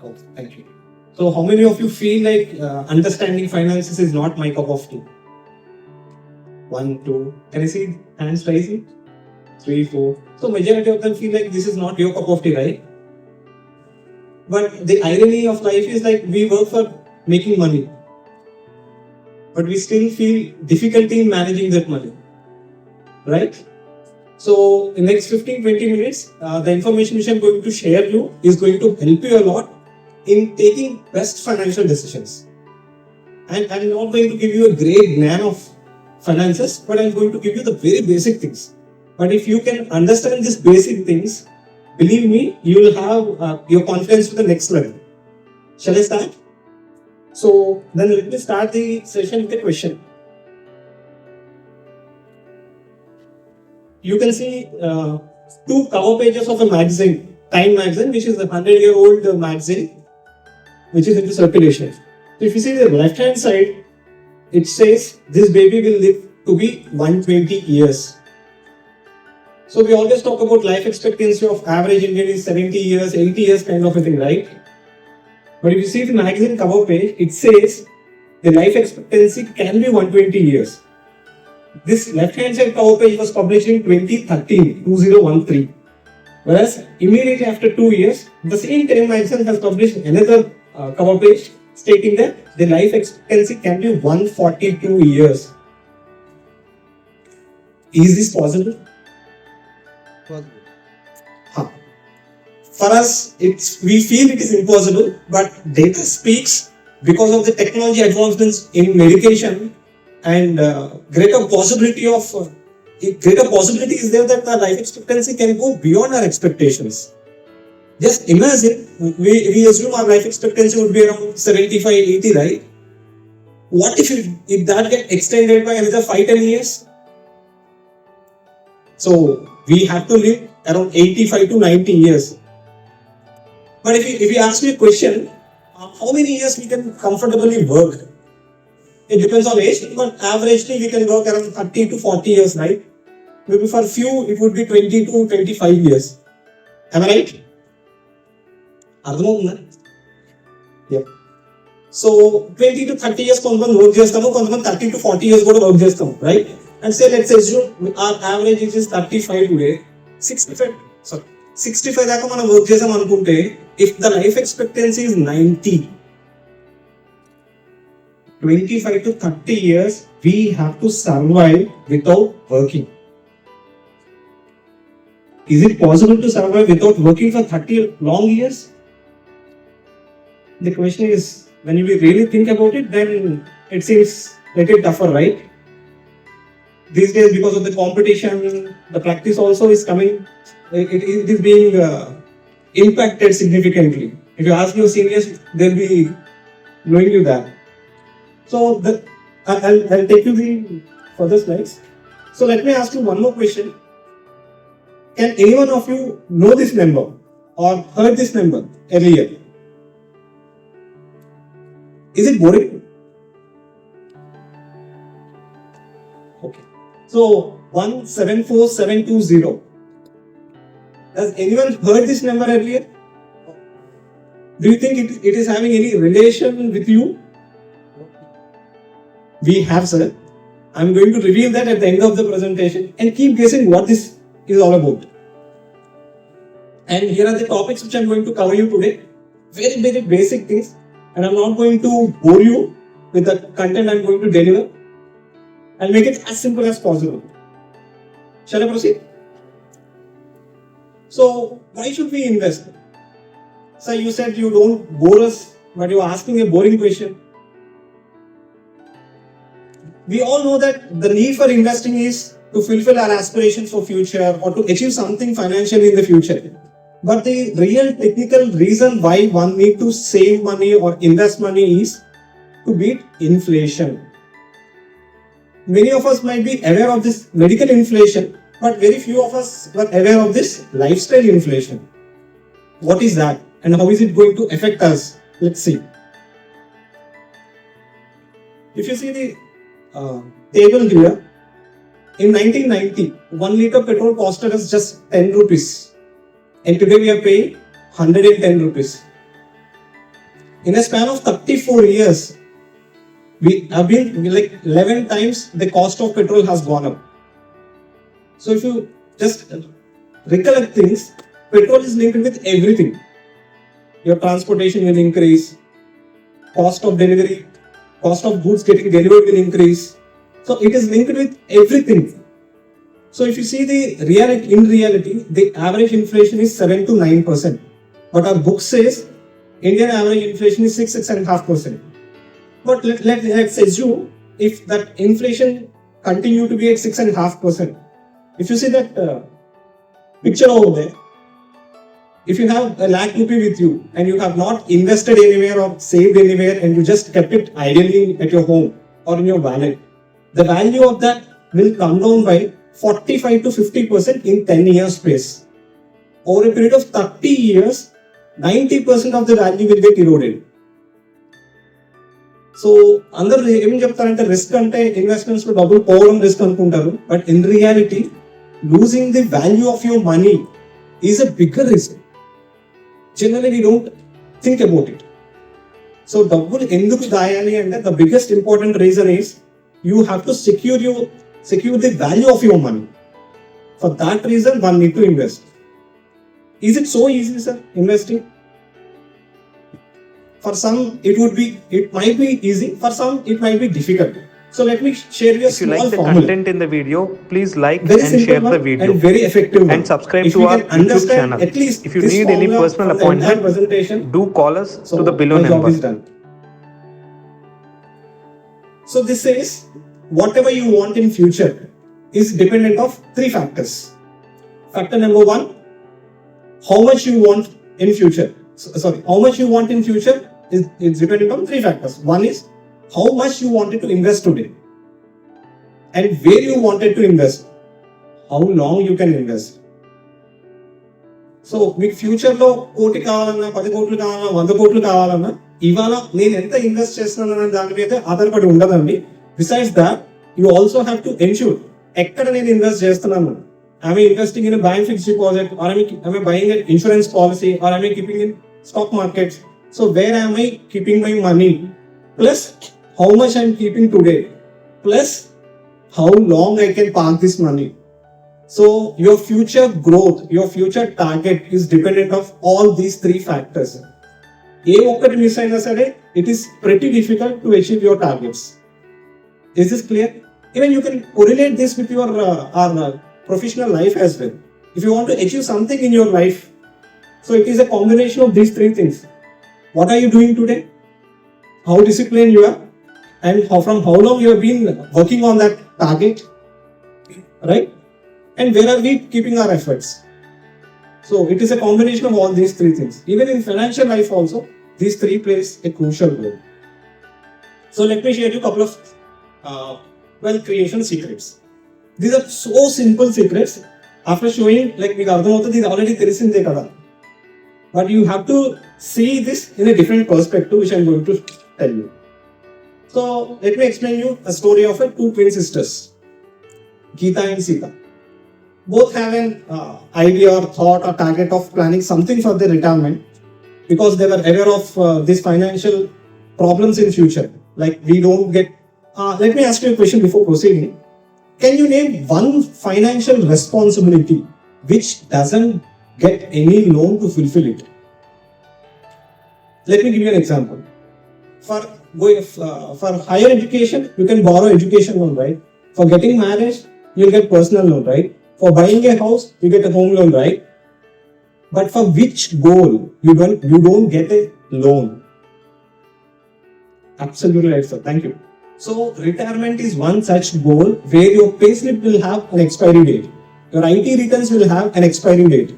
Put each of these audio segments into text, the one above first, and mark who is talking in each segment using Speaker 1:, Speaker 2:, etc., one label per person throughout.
Speaker 1: Oh, thank you. So how many of you feel like understanding finances is not my cup of tea? 1, 2. Can I see hands rising? 3, 4. So majority of them feel like this is not your cup of tea, right? But the irony of life is like we work for making money, but we still feel difficulty in managing that money, right? So in next 15-20 minutes, the information which I'm going to share you is going to help you a lot in taking best financial decisions. And I'm not going to give you a great gnan of finances, but I'm going to give you the very basic things. But if you can understand these basic things, believe me, you will have your confidence to the next level. Shall I start? So then let me start the session with a question. You can see 2 cover pages of a magazine, Time magazine, which is a 100-year-old magazine, which is into circulation. So if you see the left-hand side, it says this baby will live to be 120 years. So we always talk about life expectancy of average Indian is 70 years, 80 years kind of a thing, right? But if you see the magazine cover page, it says the life expectancy can be 120 years. This left-hand side cover page was published in 2013. Whereas immediately after 2 years, the same Time magazine has published another cover page stating that the life expectancy can be 142 years. Is this possible? For us, we feel it is impossible, but data speaks because of the technology advancements in medication and greater possibility is there that the life expectancy can go beyond our expectations. Just imagine, we assume our life expectancy would be around 75, 80, right? What if that get extended by another 5-10 years? So we have to live around 85 to 90 years. But if you ask me a question, how many years we can comfortably work? It depends on age, but averagely we can work around 30 to 40 years, right? Maybe for few it would be 20 to 25 years. Am I right? Yeah. So 20 to 30 years work చేస్తాము, 30 to 40 years కూడా work చేస్తాము, right? And say let's assume our average age is 35 today, 65 దాకా మనం work చేసాం అనుకుంటే, if the life expectancy is 90, 25 to 30 years we have to survive without working. Is it possible to survive without working for 30 long years? The question is, when you really think about it, then it seems a little tougher, right? These days, because of the competition, the practice also is coming. It is being impacted significantly. If you ask your seniors, they'll be knowing you that. So I'll take you the further slides. So let me ask you one more question. Can any one of you know this number or heard this number earlier? Is it boring? Okay. So 174720. Has anyone heard this number earlier? Do you think it is having any relation with you? We have, sir. I'm going to reveal that at the end of the presentation and keep guessing what this is all about. And here are the topics which I'm going to cover you today. Very, very basic things. And I'm not going to bore you with the content I'm going to deliver. I'll make it as simple as possible. Shall I proceed? So, why should we invest? So, you said you don't bore us, but you are asking a boring question. We all know that the need for investing is to fulfill our aspirations for future or to achieve something financially in the future. But the real technical reason why one need to save money or invest money is to beat inflation. Many of us might be aware of this medical inflation, but very few of us were aware of this lifestyle inflation. What is that and how is it going to affect us? Let's see. If you see the table here, in 1990, 1 liter petrol costed us just 10 rupees. And today we are paying 110 rupees. In a span of 34 years, we have been like 11 times the cost of petrol has gone up. So if you just recollect things, petrol is linked with everything. Your transportation will increase, cost of delivery, cost of goods getting delivered will increase. So it is linked with everything. So if you see in reality, the average inflation is 7 to 9%. But our book says Indian average inflation is 6.5%. But let's assume if that inflation continue to be at 6.5%. If you see that picture over there, if you have a lakh rupee with you and you have not invested anywhere or saved anywhere and you just kept it idling at your home or in your wallet, the value of that will come down by 45 to 50% in 10 years space. Over a period of 30 years, 90% of the value will get eroded. So, అందరూ ఏమని చెప్తారంటే risk అంటే investments లో డబ్బులు పోవడం risk అనుకుంటారు. But in reality losing the value of your money is a bigger risk. Generally we don't think about it. So డబ్బులు ఎందుకు దాయాలి అంటే the biggest important reason is you have to secure the value of your money. For that reason, one need to invest. Is it so easy, sir, investing? For some, it might be easy. For some, it might be difficult. So let me share you a small formula. If you like the content in the video, please like and share the video. And very effective one. And subscribe to our YouTube channel. At least if you need any personal appointment, do call us to the below number. So this says whatever you want in future is dependent of three factors. Factor number one, how much you want in future. How much you want in future is dependent on three factors. One is how much you wanted to invest today and where you wanted to invest, how long you can invest. So మీకు ఫ్యూచర్లో కోటి కావాలన్నా 10 కోట్లు కావాలన్నా 100 కోట్లు కావాలన్నా ఇవాళ నేను ఎంత ఇన్వెస్ట్ చేస్తున్నానని దాని మీద ఆధారపడి ఉండదండి. Besides that you also have to ensure ఎక్కడ నేను ఇన్వెస్ట్ చేస్తున్నాను. Am I investing in a bank fixed deposit, or am I buying an insurance policy, or am I keeping in stock markets? So where am I keeping my money? Plus how much I am keeping today. Plus how long I can park this money. So your future growth, your future target is dependent of all these three factors. It is pretty difficult to achieve your targets. Is this clear? Even you can correlate this with your professional life as well. If you want to achieve something in your life, so it is a combination of these three things. What are you doing today? How disciplined you are, and from how long you have been working on that target, right? And where are we keeping our efforts? So it is a combination of all these three things. Even in financial life also, these three plays a crucial role. So let me share you a couple of wealth creation secrets. These are so simple secrets. After showing, like మీకు అర్థమవుతుంది ఇది already తెలిసిందే కదా, but you have to see this in a different perspective, which I am going to tell you. So let me explain you a story of two twin sisters, Geeta and Sita. Both have an idea or thought or target of planning something for their retirement because they were aware of these financial problems in future. Like we don't get. Let me ask you a question before proceeding. Can you name one financial responsibility which doesn't get any loan to fulfill it? Let me give you an example. For higher education, you can borrow education loan, right? For getting married, you'll get personal loan, right? For buying a house, you get a home loan, right? But for which goal you don't get a loan? Absolutely right, sir. Thank you. So retirement is one such goal where your payslip will have an expiry date. Your IT returns will have an expiry date.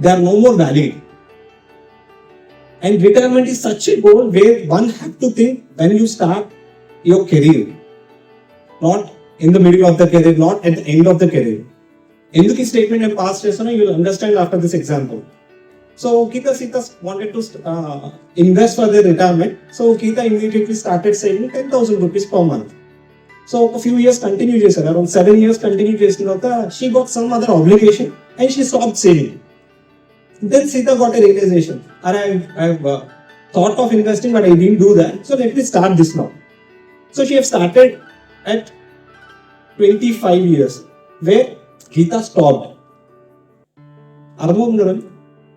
Speaker 1: They are no more valid. And retirement is such a goal where one have to think when you start your career. Not in the middle of the career, not at the end of the career. ఎందుకు ఈ statement నేను pass చేస్తానో you will understand after this example. So Geeta Sita wanted to invest for their retirement. So Geeta immediately started saving 10,000 rupees per month. So a few years continue చేశారు, around 7 years continue చేసిన తర్వాత she got some other obligation and she stopped saving. Then Sita got a realization. I've thought of investing, but I didn't do that. So let me start this now. So she have started at 25 years, where Geeta stopped.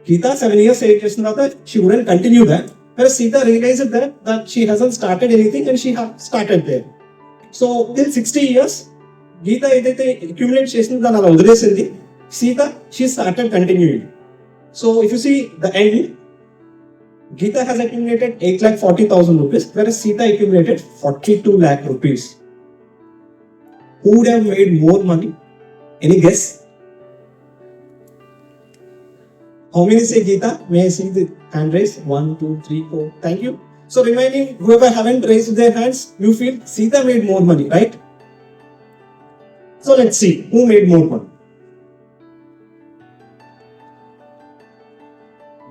Speaker 1: Geeta 7 years, 8 years now, she wouldn't continue that. Whereas Sita realized that she hasn't started anything and she has started there. So till 60 years, Geeta accumulate చేసింది అలా వదిలేసింది. Sita, she started continuing. So if you see the end, Geeta has accumulated 8,40,000 rupees, whereas Sita accumulated 42 lakh rupees. Who would have made more money? Any guess? How many say Geeta? May I see the hand raise? 1, 2, 3, 4. Thank you. So remaining, whoever haven't raised their hands, you feel Sita made more money, right? So let's see who made more money.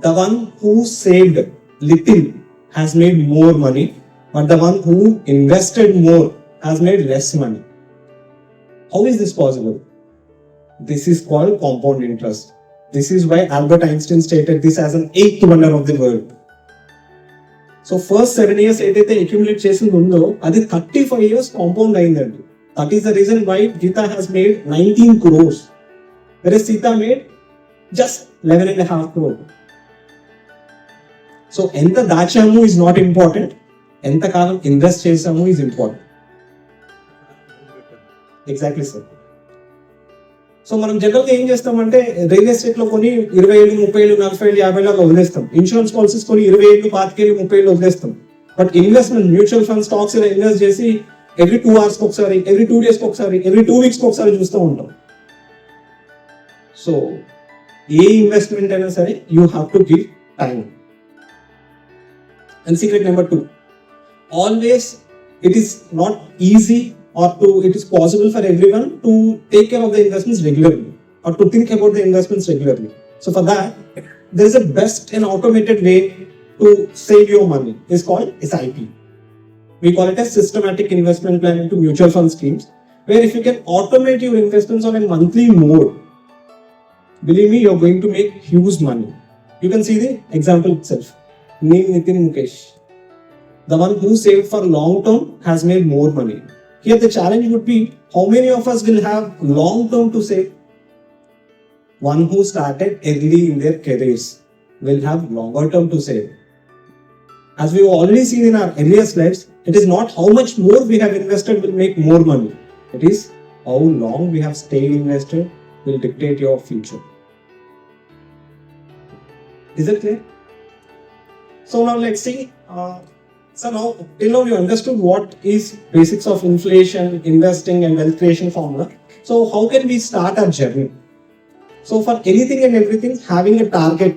Speaker 1: The one who saved little has made more money, but the one who invested more has made less money. How is this possible? This is called compound interest. This is why Albert Einstein stated this as an eighth wonder of the world. So first 7 years ఏదైతే accumulate చేసింది ఉందో అది 35 years compound అయిందండి. That is the reason why Geeta has made 19 crores, whereas Sita made just 11.5 crores. So ఎంత దాచాము is not important, ఎంత కాలం invest చేసాము is important. Exactly sir. So మనం జనరల్గా ఏం చేస్తామంటే రియల్ ఎస్టేట్ లో కొని 20 ఏళ్ళు 30 ఏళ్ళు 40 ఏళ్ళు 50 ఏళ్ళు వదిలేస్తాం. ఇన్సూరెన్స్ పాలసీస్ కొని 20 ఏళ్ళు 25 ఏళ్ళు 30 ఏళ్ళు వదిలేస్తాం. But investment mutual fund stocks ఇలా ఇన్వెస్ట్ చేసి ఎవ్రీ 2 hours ఒకసారి, ఎవ్రీ 2 days ఒకసారి, ఎవ్రీ 2 weeks ఒకసారి చూస్తూ ఉంటాం. సో ఏ ఇన్వెస్ట్మెంట్ అయినా సరే you have to give time. And secret number 2, always it is not easy or it is possible for everyone to take care of the investments regularly or to think about the investments regularly. So for that, there is a best and automated way to save your money. It's called SIP. We call it as systematic investment plan into mutual fund schemes, where if you can automate your investments on a monthly mode, believe me, you're going to make huge money. You can see the example itself. Name Nitin Mukesh. The one who saved for long term has made more money. Here the challenge would be, how many of us will have long term to save? One who started early in their careers will have longer term to save. As we've already seen in our earlier slides, it is not how much more we have invested will make more money. It is how long we have stayed invested will dictate your future. Is it clear? So now let's see. So now, till now you understood what is basics of inflation, investing and wealth creation formula. So how can we start our journey? So for anything and everything, having a target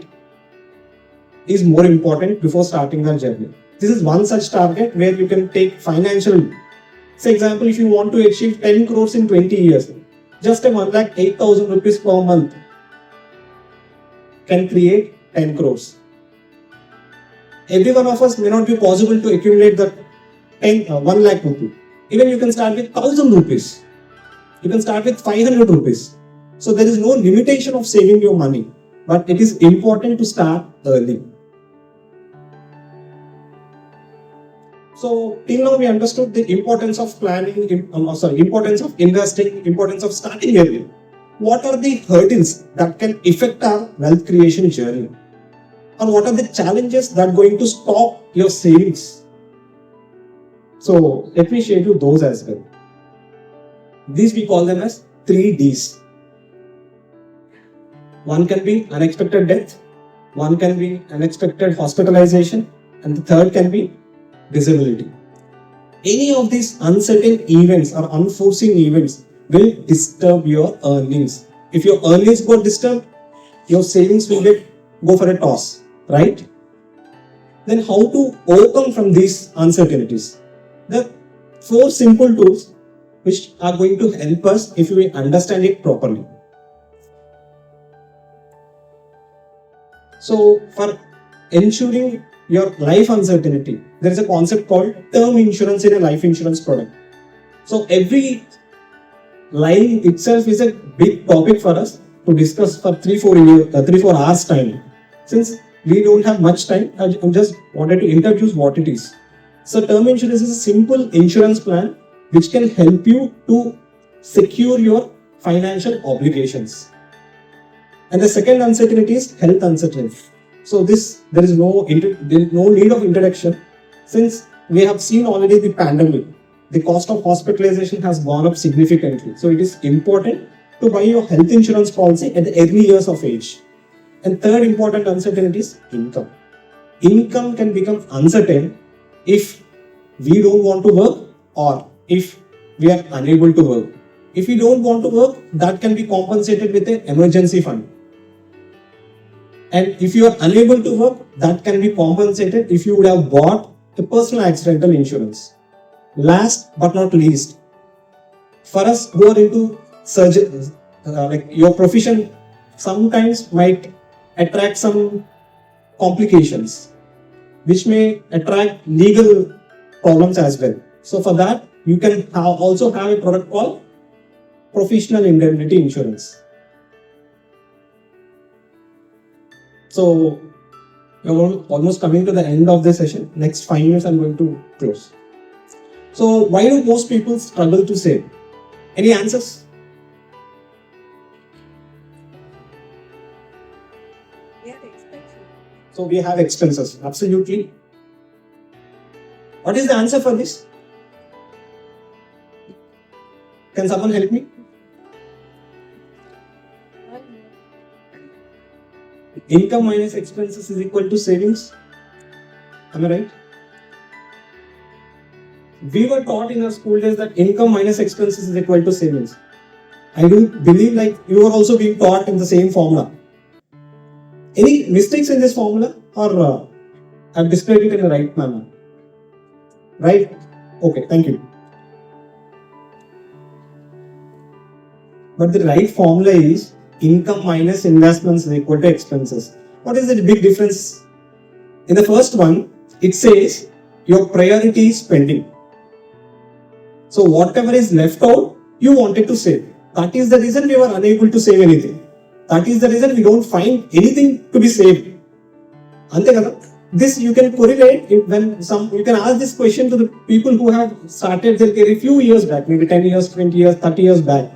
Speaker 1: is more important before starting our journey. This is one such target where you can take financial. For example, if you want to achieve 10 crores in 20 years, just a 1,08,000 rupees per month can create 10 crores. Every one of us may not be possible to accumulate that 1 lakh rupees. Even you can start with 1,000 rupees. You can start with 500 rupees. So there is no limitation of saving your money, but it is important to start early. So till now we understood the importance of planning, importance of investing, importance of starting early. What are the hurdles that can affect our wealth creation journey? And what are the challenges that are going to stop your savings? So let me share you those as well. These we call them as 3 Ds. One can be unexpected death, one can be unexpected hospitalization, and the third can be disability. Any of these uncertain events or unforeseen events will disturb your earnings. If your earnings got disturbed, your savings will go for a toss. Right? Then how to overcome from these uncertainties? There are 4 simple tools which are going to help us if we understand it properly. So for ensuring your life uncertainty, there is a concept called term insurance in a life insurance product. So every line itself is a big topic for us to discuss for 3-4 hours time. Since we don't have much time. I just wanted to introduce what it is. So term insurance is a simple insurance plan which can help you to secure your financial obligations. And the second uncertainty is health uncertainty. So there is no need of introduction, since we have seen already the pandemic. The cost of hospitalization has gone up significantly. So it is important to buy your health insurance policy at the early years of age. And third important uncertainty is income. Income can become uncertain if we don't want to work or if we are unable to work. If we don't want to work, that can be compensated with an emergency fund. And if you are unable to work, that can be compensated if you would have bought a personal accidental insurance. Last but not least, for us who are into surgery, like your profession sometimes might attract some complications, which may attract legal problems as well. So for that, you can also have a product called professional indemnity insurance. So we're almost coming to the end of this session. Next 5 minutes I'm going to close. So why do most people struggle to save? Any answers? So we have expenses, absolutely. What is the answer for this? Can someone help me? Income minus expenses is equal to savings. Am I right? We were taught in our school days that income minus expenses is equal to savings. I do believe like you are also being taught in the same formula. Any mistakes in this formula, or I've displayed it in the right manner? Right? Okay, thank you. But the right formula is income minus investments is equal to expenses. What is the big difference? In the first one, it says your priority is spending. So whatever is left out, you wanted to save. That is the reason we were unable to save anything. That is the reason we don't find anything to be saved. This you can correlate when you can ask this question to the people who have started their career a few years back, maybe 10 years, 20 years, 30 years back.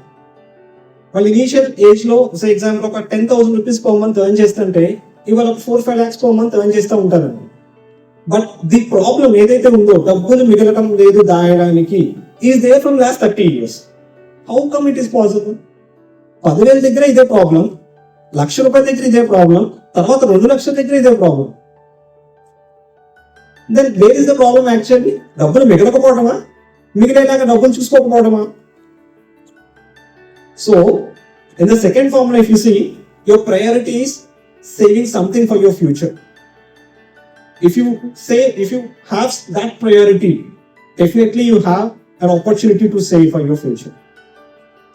Speaker 1: Well, initial age lo, say example, 10,000 rupees per month earn chestante, ivala 4-5 lakhs per month earn chesta untarani. But the problem edaithe undo, dabbulu migalakam ledu dayadaniki, is there from last 30 years. How come it is possible? 10,000 దగ్గర ఇదే problem, 1,00,000 రూపాయల దగ్గర ఇదే problem, తర్వాత 2 లక్షల దగ్గర ఇదే problem. Then where is the problem actually? డబ్బులు మిగలకపోవడమా, మిగిలేలాగా డబ్బులు చూసుకోకపోవడమా? So in the second formula, if you see, your priority is saving something for your future. If you have that priority, definitely you have an opportunity to save for your future.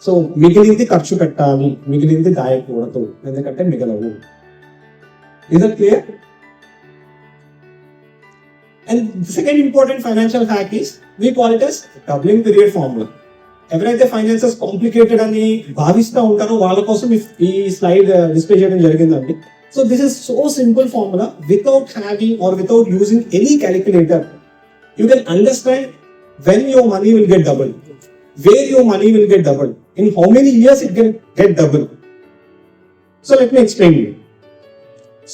Speaker 1: So మిగిలింది ఖర్చు పెట్టాలి, మిగిలింది దాయకూడదు, ఎందుకంటే మిగలవు. Is that clear? And the second important financial hack is, we call it as doubling period formula. ఎవరైతే finances complicated అని భావిస్తూ ఉంటారో వాళ్ళ కోసం ఈ స్లైడ్ డిస్ప్లే చేయడం జరిగిందండి. So this is so simple formula, without having or without using any calculator you can understand when your money will get doubled, where your money will get doubled, in how many years it can get doubled. So let me explain you.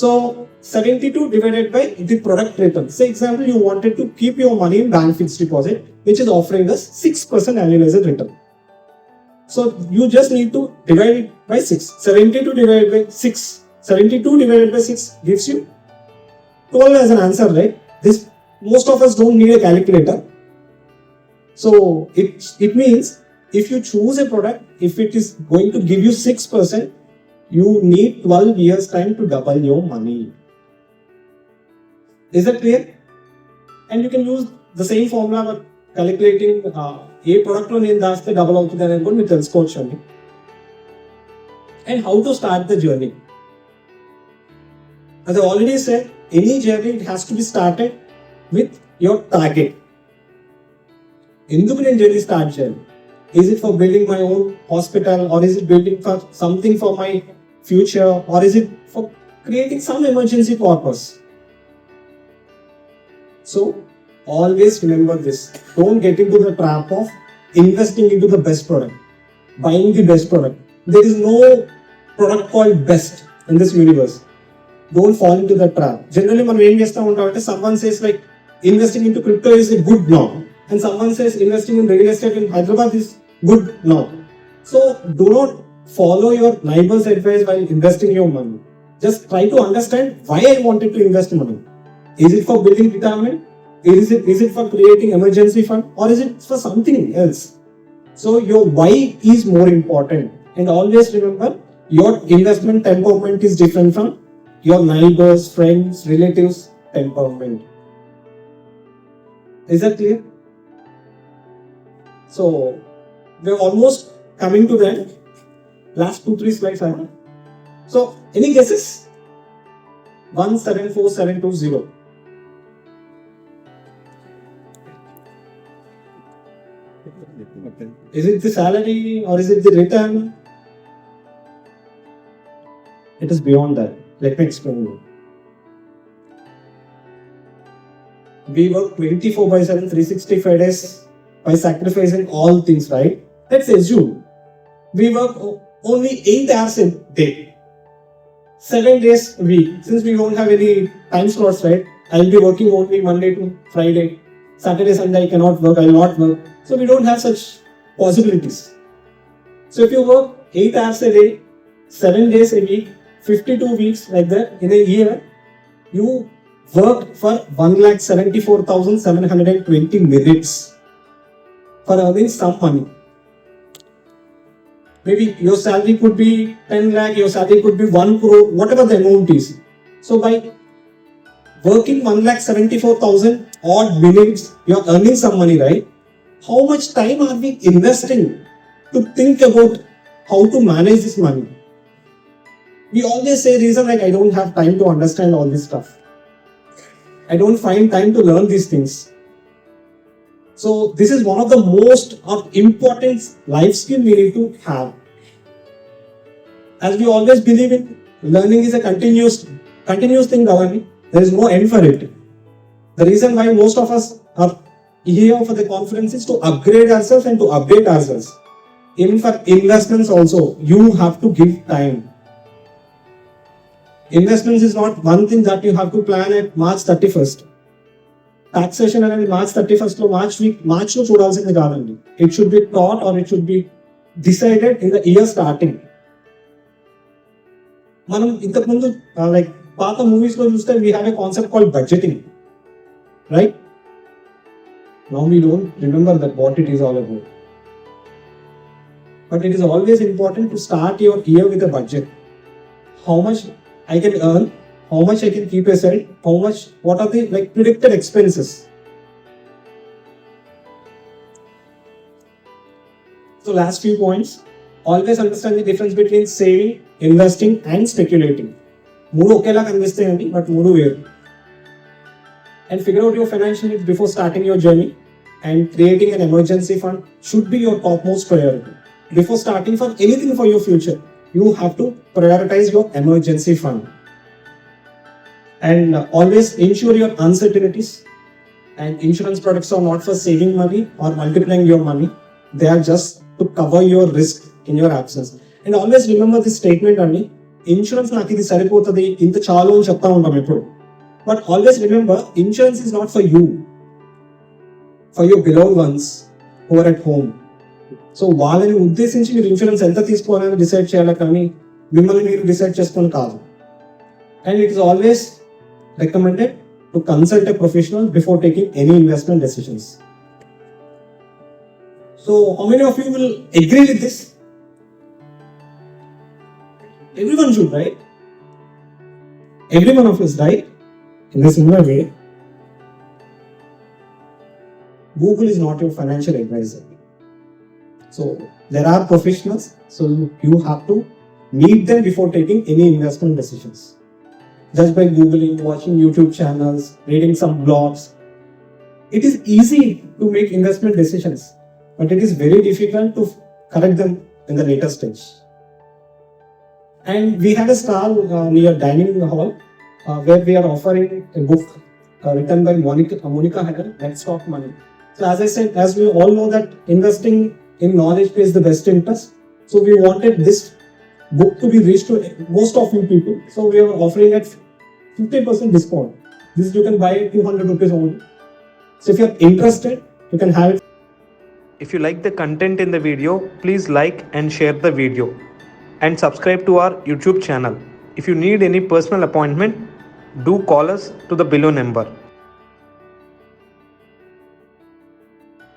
Speaker 1: So 72 divided by the product return. Say example, you wanted to keep your money in bank fixed deposit, which is offering us 6% annualized return. So you just need to divide it by 6. 72 divided by 6. 72 divided by 6 gives you 12 as an answer, right? This most of us don't need a calculator. So it means if you choose a product, if it is going to give you 6%, you need 12 years time to double your money. Is that clear? And you can use the same formula for calculating a product lo nenu daste double avutadi ani kuda meer telusukochandi. And how to start the journey? As I already said, any journey, it has to be started with your target. ఎందుకు నేను journey start చేయాలి? Is it for building my own hospital, or is it building for something for my future, or is it for creating some emergency purpose. So always remember this. Don't get into the trap of investing into the best product, buying the best product. There is no product called best in this universe. Don't fall into the trap. Generally, someone says like investing into crypto is good now, and someone says investing in real estate in Hyderabad is good now. So do not follow your neighbor's advice while investing your money. Just try to understand why I wanted to invest money. Is it for building retirement? Is it for creating emergency fund? Or is it for something else? So your why is more important. And always remember, your investment temperament is different from your neighbors, friends, relatives' temperament. Is that clear? So we're almost coming to the end. Last 2-3 slides I have. So any guesses? 174720. Is it the salary or is it the return? It is beyond that. Let me explain you. We work 24/7, 365 days by sacrificing all things, right? Let's assume we work only 8 hours a day, 7 days a week. Since we don't have any time slots, right? I'll be working only Monday to Friday. Saturday, Sunday I cannot work, I will not work. So we don't have such possibilities. So if you work 8 hours a day, 7 days a week, 52 weeks like that in a year, you work for 1,74,720 minutes for earning some money. Maybe your salary could be 10 lakh, your salary could be 1 crore, whatever the amount is. So by working 1,74,000 odd minutes, you are earning some money, right? How much time are we investing to think about how to manage this money? We always say reason like I don't have time to understand all this stuff. I don't find time to learn these things. So this is one of the most important life skill we need to have. As we always believe in, learning is a continuous thing, Bhavani. There is no end for it. The reason why most of us are here for the conference is to upgrade ourselves and to update ourselves. Even for investments also, you have to give time. Investments is not one thing that you have to plan at March 31st. Taxation అనేది March 31st లో March లో చూడాల్సింది కాదండి. It should be taught or it should be decided in the year starting. మనం ఇంతకుముందు like పాత movies లో చూస్తే we have a concept called budgeting, right? Now we don't remember that what it is all about. But it is always important to start your year with a budget. How much I can earn, how much I can keep aside, what are the predicted expenses. So last few points, always understand the difference between saving, investing and speculating. మూడు ఒకేలా కనిపిస్తాయండి, but మూడు వేరు. And figure out your financial needs before starting your journey, and creating an emergency fund should be your topmost priority. Before starting for anything for your future, you have to prioritize your emergency fund. And always ensure your uncertainties. And insurance products are not for saving money or multiplying your money. They are just to cover your risk in your absence. And always remember this statement only. Insurance నాకు ఇది సరిపోతుంది, ఇంత చాలు అని చెప్తా ఉంటాం ఎప్పుడు. But always remember, insurance is not for you, for your beloved ones who are at home. So వాళ్ళని ఉద్దేశించి మీరు ఇన్సూరెన్స్ ఎంత తీసుకోవాలని డిసైడ్ చేయాలి, కానీ మిమ్మల్ని మీరు డిసైడ్ చేసుకొని కాదు. And it is always recommended to consult a professional before taking any investment decisions. So how many of you will agree with this? Everyone should, right? Every one of us, right? In a similar way, Google is not your financial advisor. So there are professionals, so you have to meet them before taking any investment decisions. Just by Googling, watching YouTube channels, reading some blogs, it is easy to make investment decisions, but it is very difficult to correct them in the later stage. And we have a stall near dining hall where we are offering a book written by Monica Heller, Let's Talk Money. So as I said, as we all know that investing in knowledge pays the best interest. So we wanted this book to be reached to most of you people. So we are offering at 50% discount. This you can buy at 200 rupees only. So if you are interested, you can have it. If you like the content in the video, please like and share the video and subscribe to our YouTube channel. If you need any personal appointment, do call us to the below number.